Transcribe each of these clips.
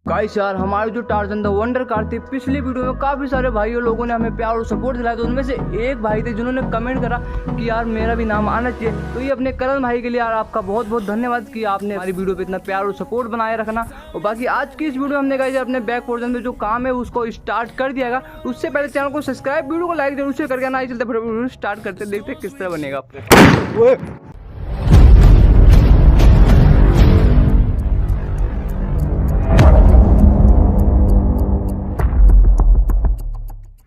Guys यार, हमारी जो टार्जन द वंडर कार थी, पिछली वीडियो में काफ़ी सारे भाइयों लोगों ने हमें प्यार और सपोर्ट दिलाया। तो उनमें से एक भाई थे जिन्होंने कमेंट करा कि यार मेरा भी नाम आना चाहिए। तो ये अपने करण भाई के लिए यार आपका बहुत बहुत धन्यवाद कि आपने हमारी वीडियो पे इतना प्यार और सपोर्ट बनाए रखना। और बाकी आज की इस वीडियो में हमने गाइस अपने बैक पोर्जन में जो काम है उसको स्टार्ट कर दिया। उससे पहले चैनल को सब्सक्राइब, वीडियो को लाइक जरूर से करके आना। चलते वीडियो स्टार्ट करते, देखते किस तरह बनेगा।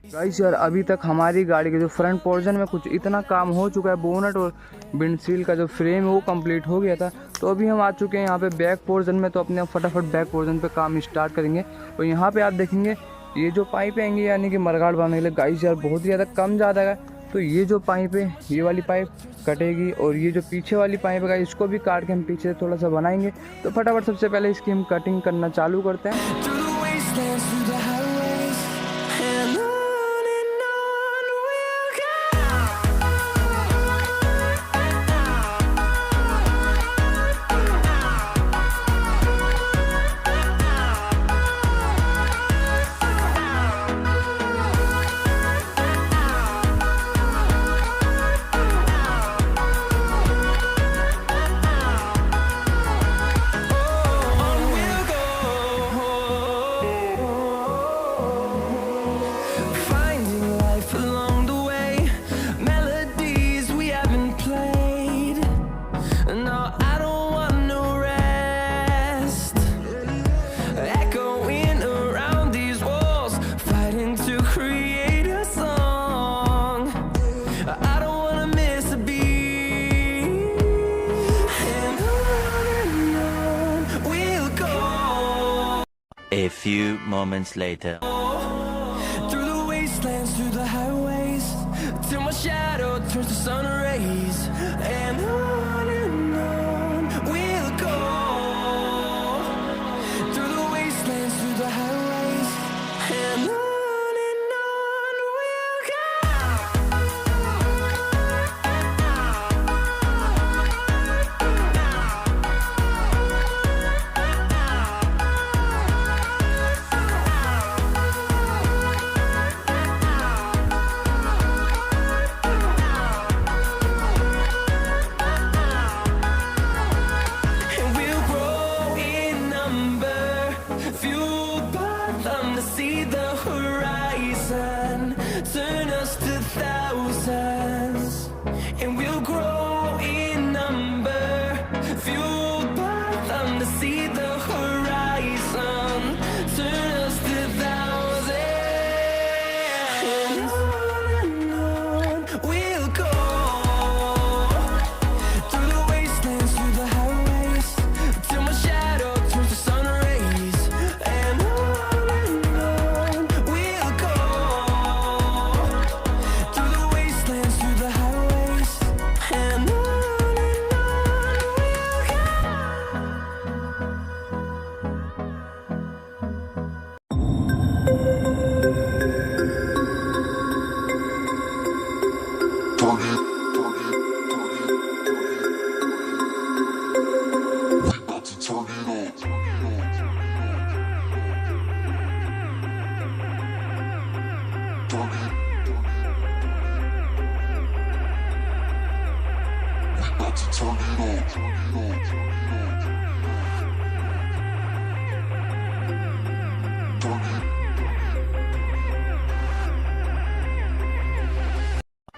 गाइस यार, अभी तक हमारी गाड़ी के जो फ्रंट पोर्शन में कुछ इतना काम हो चुका है। बोनट और विंडशील का जो फ्रेम है वो कंप्लीट हो गया था। तो अभी हम आ चुके हैं यहाँ पे बैक पोर्शन में। तो अपने फटाफट बैक पोर्शन पे काम स्टार्ट करेंगे। और यहाँ पे आप देखेंगे ये जो पाइप आएंगे यानी कि मरगाड़ बनाने के लिए गाइस यार बहुत ही ज़्यादा कम ज़्यादा है। तो ये जो पाइप है, ये वाली पाइप कटेगी और ये जो पीछे वाली पाइप है इसको भी काट के हम पीछे से थोड़ा सा बनाएंगे। तो फटाफट सबसे पहले इसकी हम कटिंग करना चालू करते हैं। A few moments later. Through the wastelands, through the highways, till my shadow turns to sun rays, and on we'll go. Through the wastelands, through the highways, and on we'll go. Turn us to thousands, and we'll grow in number, fueled by them to see the horizon. Turn us to thousands, and on we'll go. Through the wastelands, through the highways, till my shadow turns to sun rays, and on we'll go.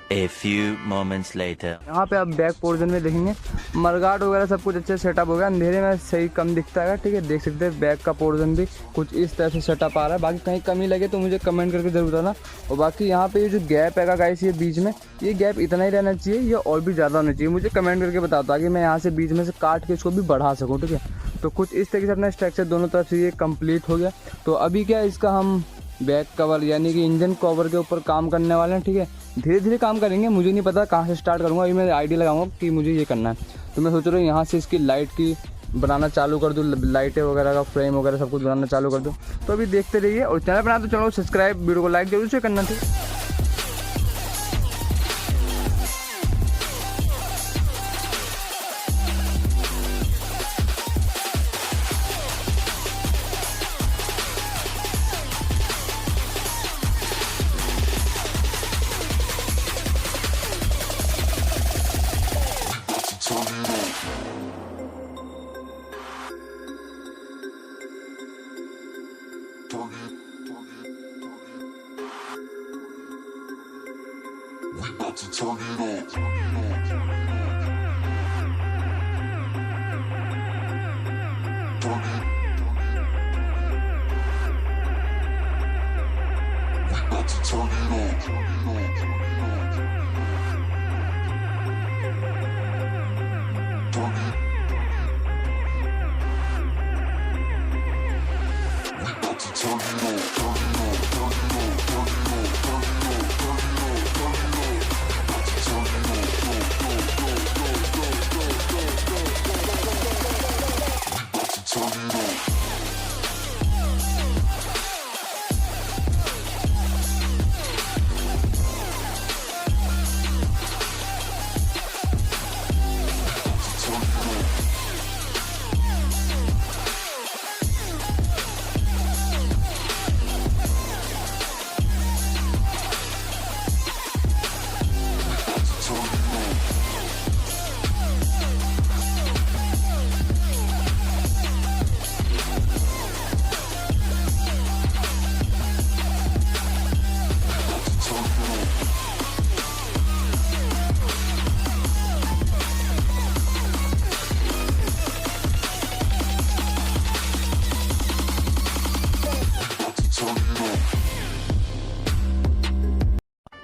A few moments later. यहाँ पे आप back portion में देखेंगे मरगाट वगैरह सब कुछ अच्छे setup हो गया। अंधेरे में सही कम दिखता है, ठीक है। देख सकते हैं बैक का पोर्शन भी कुछ इस तरह से सेटअप आ रहा है। बाकी कहीं कमी लगे तो मुझे कमेंट करके जरूर बताना। और बाकी यहाँ पे ये जो गैप है गाइस, ये बीच में ये गैप इतना ही रहना चाहिए या और भी ज़्यादा होना चाहिए, मुझे कमेंट करके बता दो ताकि मैं यहाँ से बीच में से काट के इसको भी बढ़ा सकूँ, ठीक है। तो कुछ इस तरीके से अपना स्ट्रक्चर दोनों तरफ से ये कम्प्लीट हो गया। तो अभी क्या इसका हम बैक कवर यानी कि इंजन कवर के ऊपर काम करने वाले हैं, ठीक है। धीरे धीरे काम करेंगे, मुझे नहीं पता कहाँ से स्टार्ट करूँगा। अभी मैं आइडिया लगाऊंगा कि मुझे ये करना है। तो मैं सोच रहा हूँ यहाँ से इसकी लाइट की बनाना चालू कर दूँ, लाइटें वगैरह का फ्रेम वगैरह सब कुछ बनाना चालू कर दूँ। तो अभी देखते रहिए और चैनल पर तो चलो सब्सक्राइब, वीडियो को लाइक जरूर से करना थी।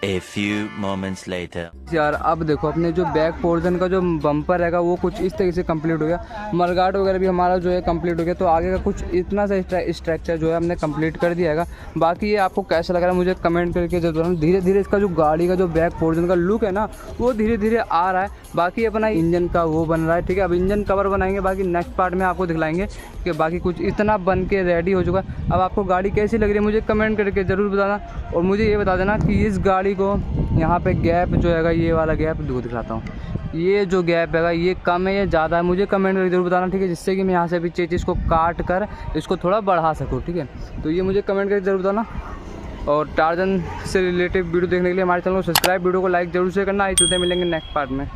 A few moments later. यार अब देखो अपने जो बैक पोर्शन का जो बम्पर रहेगा वो कुछ इस तरीके से कंप्लीट हो गया। मडगार्ड वगैरह भी हमारा जो है कंप्लीट हो गया। तो आगे का कुछ इतना सा स्ट्रक्चर जो है हमने कंप्लीट कर दिया है। बाकी ये आपको कैसा लग रहा है मुझे कमेंट करके जरूर बताना। धीरे धीरे इसका जो गाड़ी का जो बैक पोर्शन का लुक है ना वो धीरे धीरे आ रहा है। बाकी अपना इंजन का वो बन रहा है, ठीक है। अब इंजन कवर बनाएंगे, बाकी नेक्स्ट पार्ट में आपको दिखलाएंगे कि बाकी कुछ इतना बन के रेडी हो चुका है। अब आपको गाड़ी कैसी लग रही है मुझे कमेंट करके ज़रूर बताना। और मुझे ये बता देना कि इस गाड़ी को यहाँ पे गैप जो है ये वाला गैप दिखाता हूँ, ये जो गैप है ये कम है या ज़्यादा है मुझे कमेंट करके जरूर बताना, ठीक है। जिससे कि मैं यहाँ से भी चीज़ को काट कर इसको थोड़ा बढ़ा सकूँ, ठीक है। तो ये मुझे कमेंट करके जरूर बताना। और टार्जन से रिलेटेड वीडियो देखने के लिए हमारे चैनल को सब्सक्राइब, वीडियो को लाइक जरूर से करना। आइए चलते मिलेंगे नेक्स्ट पार्ट में।